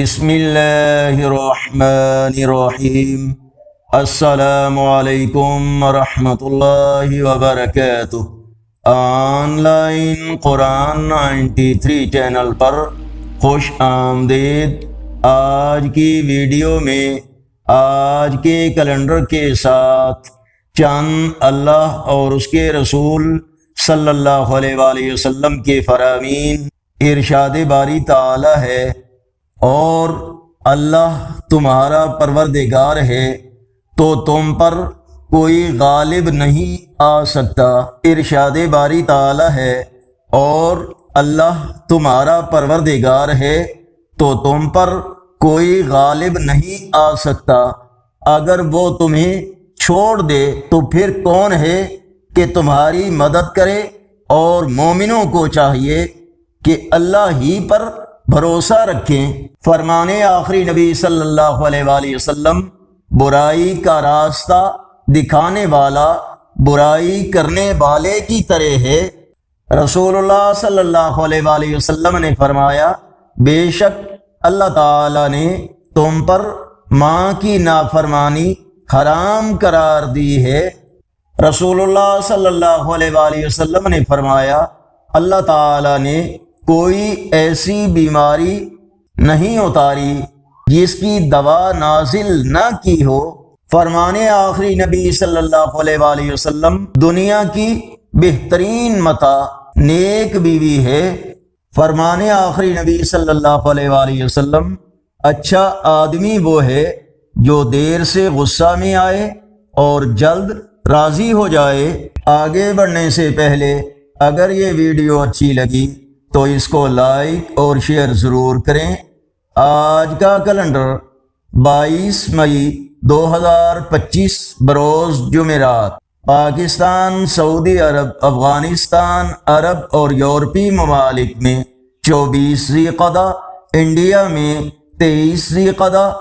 بسم اللہ الرحمن الرحیم۔ السلام علیکم ورحمۃ اللہ وبرکاتہ۔ آن لائن قرآن 93 چینل پر خوش آمدید۔ آج کی ویڈیو میں آج کے کیلنڈر کے ساتھ چند اللہ اور اس کے رسول صلی اللہ علیہ وآلہ وسلم کے فرامین ارشاد باری تعالی ہے، اور اللہ تمہارا پروردگار ہے تو تم پر کوئی غالب نہیں آ سکتا۔ ارشاد باری تعالی ہے، اور اللہ تمہارا پروردگار ہے تو تم پر کوئی غالب نہیں آ سکتا۔ اگر وہ تمہیں چھوڑ دے تو پھر کون ہے کہ تمہاری مدد کرے؟ اور مومنوں کو چاہیے کہ اللہ ہی پر بھروسہ رکھیں۔ فرمان آخری نبی صلی اللہ علیہ وآلہ وسلم برائی کا راستہ دکھانے والا برائی کرنے والے کی طرح ہے۔ رسول اللہ صلی اللہ علیہ وآلہ وسلم نے فرمایا، بے شک اللہ تعالی نے تم پر ماں کی نافرمانی حرام قرار دی ہے۔ رسول اللہ صلی اللہ علیہ وآلہ وسلم نے فرمایا، اللہ تعالی نے کوئی ایسی بیماری نہیں اتاری جس کی دوا نازل نہ کی ہو۔ فرمان آخری نبی صلی اللہ علیہ وآلہ وسلم دنیا کی بہترین متاع نیک بیوی ہے۔ فرمان آخری نبی صلی اللہ علیہ وآلہ وسلم اچھا آدمی وہ ہے جو دیر سے غصہ میں آئے اور جلد راضی ہو جائے۔ آگے بڑھنے سے پہلے اگر یہ ویڈیو اچھی لگی تو اس کو لائک اور شیئر ضرور کریں۔ آج کا کیلنڈر 22 مئی 2025 بروز جمعرات۔ پاکستان، سعودی عرب، افغانستان، عرب اور یورپی ممالک میں 24 ذی القعدہ، انڈیا میں 23 ذی القعدہ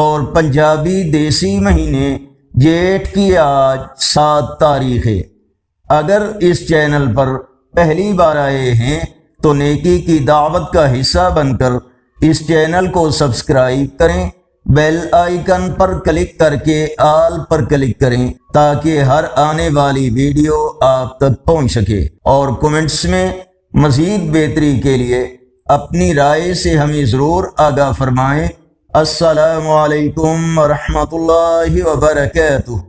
اور پنجابی دیسی مہینے جیٹھ کی آج 7 تاریخ ہے۔ اگر اس چینل پر پہلی بار آئے ہیں تو نیکی کی دعوت کا حصہ بن کر اس چینل کو سبسکرائب کریں، بیل آئیکن پر کلک کر کے آل پر کلک کریں تاکہ ہر آنے والی ویڈیو آپ تک پہنچ سکے، اور کمنٹس میں مزید بہتری کے لیے اپنی رائے سے ہمیں ضرور آگاہ فرمائیں۔ السلام علیکم ورحمۃ اللہ وبرکاتہ۔